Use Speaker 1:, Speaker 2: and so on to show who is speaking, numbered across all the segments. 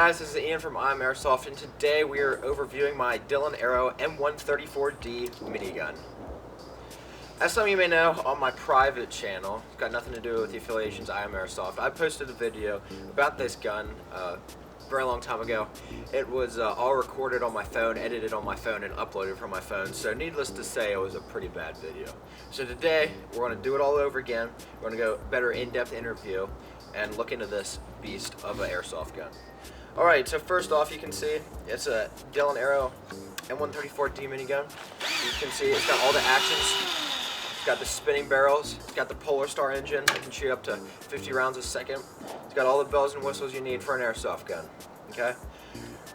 Speaker 1: guys, this is Ian from Airsoft, and today we are overviewing my Dillon Aero M134D minigun. As some of you may know, on my private channel, it's got nothing to do with the affiliations Airsoft, I posted a video about this gun a very long time ago. It was all recorded on my phone, edited on my phone, and uploaded from my phone, so needless to say, it was a pretty bad video. So today, we're going to do it all over again. We're going to go better in-depth interview and look into this beast of an airsoft gun. Alright, so first off, you can see it's a Dillon Aero M134D minigun. You can see it's got all the actions. It's got the spinning barrels. It's got the Polarstar engine that can shoot up to 50 rounds a second. It's got all the bells and whistles you need for an airsoft gun. Okay?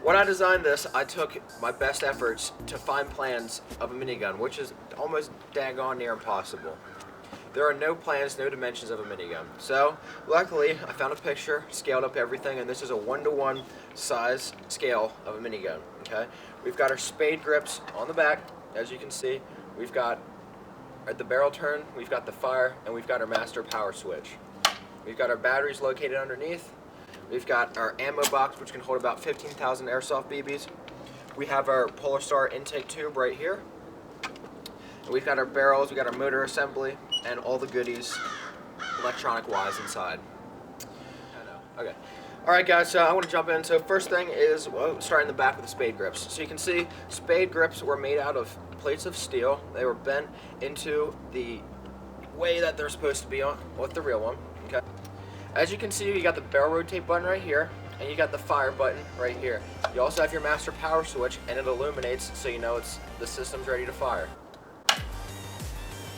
Speaker 1: When I designed this, I took my best efforts to find plans of a minigun, which is almost daggone near impossible. There are no plans, no dimensions of a minigun. So, luckily, I found a picture, scaled up everything, and this is a 1-to-1 size scale of a minigun. Okay? We've got our Spade Grips on the back, as you can see. We've got at the barrel turn, we've got the fire, and we've got our master power switch. We've got our batteries located underneath. We've got our ammo box, which can hold about 15,000 airsoft BBs. We have our Polarstar intake tube right here. And we've got our barrels, we've got our motor assembly, and all the goodies electronic-wise inside. Okay. Alright guys, so I want to jump in. So first thing is, well, starting in the back with the Spade Grips. So you can see Spade Grips were made out of plates of steel. They were bent into the way that they're supposed to be on with the real one. Okay. As you can see, you got the barrel rotate button right here, and you got the fire button right here. You also have your master power switch, and it illuminates so you know the system's ready to fire.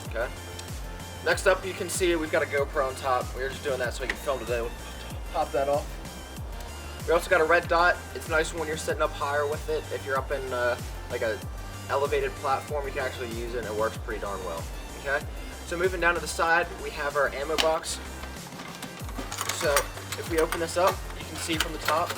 Speaker 1: Okay. Next up, you can see we've got a GoPro on top. We were just doing that so we can film today. We'll pop that off. We also got a red dot. It's nice when you're sitting up higher with it. If you're up in like a elevated platform, you can actually use it, and it works pretty darn well. Okay. So moving down to the side, we have our ammo box. So if we open this up, you can see from the top.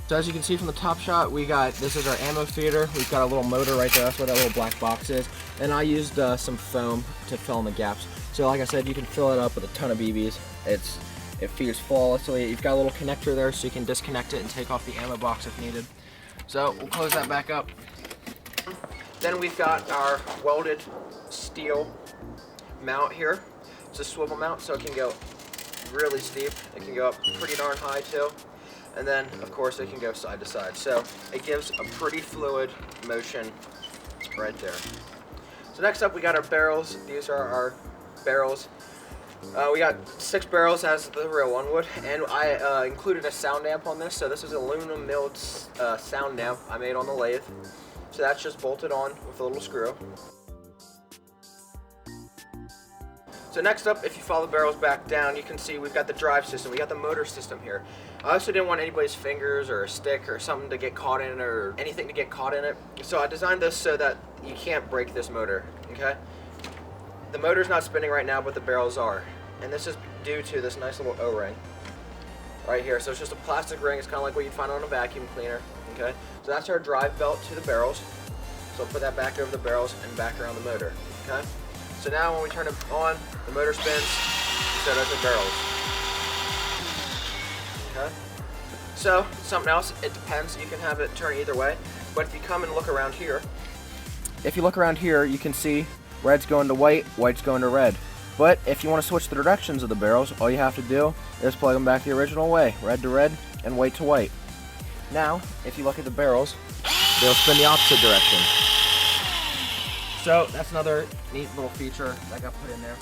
Speaker 1: So as you can see from the top shot, this is our ammo feeder. We've got a little motor right there. That's what that little black box is. And I used some foam to fill in the gaps. So like I said, you can fill it up with a ton of BBs. It feeds flawlessly. You've got a little connector there so you can disconnect it and take off the ammo box if needed. So we'll close that back up. Then we've got our welded steel mount here. It's a swivel mount, so it can go really steep. It can go up pretty darn high too. And then, of course, it can go side to side. So it gives a pretty fluid motion right there. So next up, we got our barrels. These are our barrels. We got 6 barrels as the real one would, and I included a sound amp on this. So this is an aluminum milled sound amp I made on the lathe. So that's just bolted on with a little screw. So next up, if you follow the barrels back down, you can see we've got the drive system. We got the motor system here. I also didn't want anybody's fingers or a stick or something to get caught in it or anything to get caught in it. So I designed this so that you can't break this motor, okay? The motor's not spinning right now, but the barrels are. And this is due to this nice little O-ring right here. So it's just a plastic ring. It's kind of like what you'd find on a vacuum cleaner, okay? So that's our drive belt to the barrels. So I'll put that back over the barrels and back around the motor, okay? So now when we turn it on, the motor spins, so does the barrels. Okay? So, something else, it depends. You can have it turn either way. But if you come and look around here, you can see red's going to white, white's going to red. But if you want to switch the directions of the barrels, all you have to do is plug them back the original way, red to red and white to white. Now, if you look at the barrels, they'll spin the opposite direction. So that's another neat little feature that got put in there.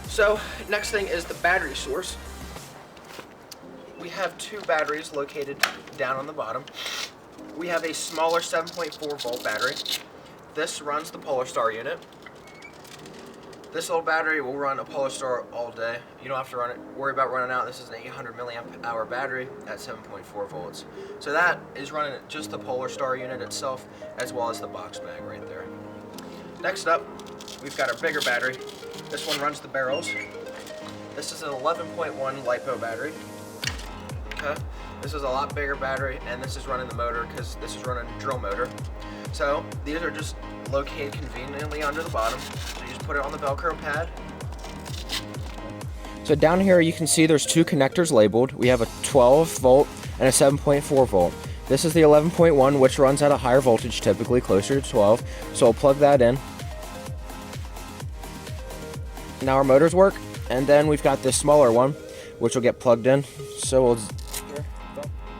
Speaker 1: So next thing is the battery source. We have 2 batteries located down on the bottom. We have a smaller 7.4 volt battery. This runs the Polarstar unit. This little battery will run a Polarstar all day. You don't have to worry about running out. This is an 800 milliamp hour battery at 7.4 volts. So that is running just the Polarstar unit itself, as well as the box mag right there. Next up, we've got our bigger battery. This one runs the barrels. This is an 11.1 Lipo Battery. Okay. This is a lot bigger battery, and this is running the motor because this is running a drill motor. So these are just located conveniently under the bottom. So you just put it on the Velcro pad.
Speaker 2: So down here you can see there's 2 connectors labeled. We have a 12 volt
Speaker 1: and a 7.4 volt. This is the 11.1, which runs at a higher voltage, typically closer to 12. So I'll plug that in. Now our motors work, and then we've got this smaller one, which will get plugged in. So we'll,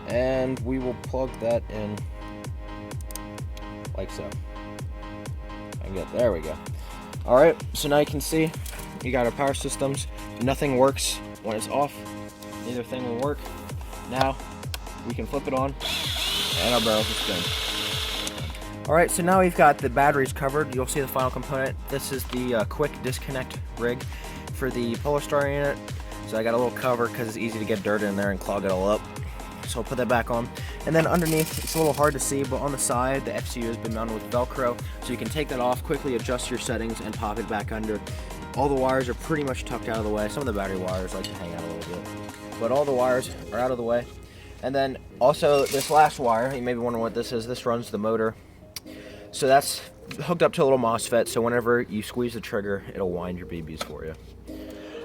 Speaker 1: and we will plug that in like so. There we go. All right, so now you can see you got our power systems. Nothing works when it's off. Neither thing will work. Now we can flip it on, and our barrels will spin. All right, so now we've got the batteries covered. You'll see the final component. This is the quick disconnect rig for the Polarstar unit. So I got a little cover because it's easy to get dirt in there and clog it all up. So I'll put that back on. And then underneath, it's a little hard to see, but on the side, the FCU has been mounted with Velcro. So you can take that off, quickly adjust your settings, and pop it back under. All the wires are pretty much tucked out of the way. Some of the battery wires like to hang out a little bit. But all the wires are out of the way. And then also this last wire, you may be wondering what this is. This runs the motor. So that's hooked up to a little MOSFET, so whenever you squeeze the trigger, it'll wind your BBs for you.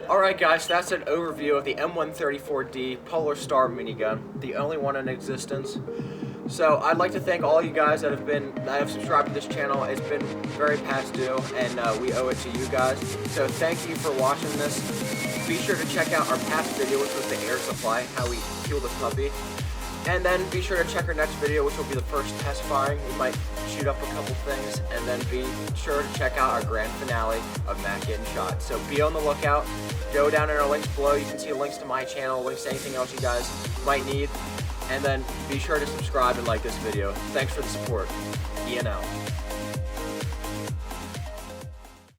Speaker 1: Alright guys, that's an overview of the M134D Polarstar minigun, the only one in existence. So I'd like to thank all you guys that have subscribed to this channel. It's been very past due, and we owe it to you guys. So thank you for watching this. Be sure to check out our past video, which was the air supply, how we fuel the puppy. And then be sure to check our next video, which will be the first test firing. We might shoot up a couple things, and then be sure to check out our grand finale of Matt getting shot. So be on the lookout. Go down in our links below. You can see links to my channel, links to anything else you guys might need. And then be sure to subscribe and like this video. Thanks for the support. Ian out.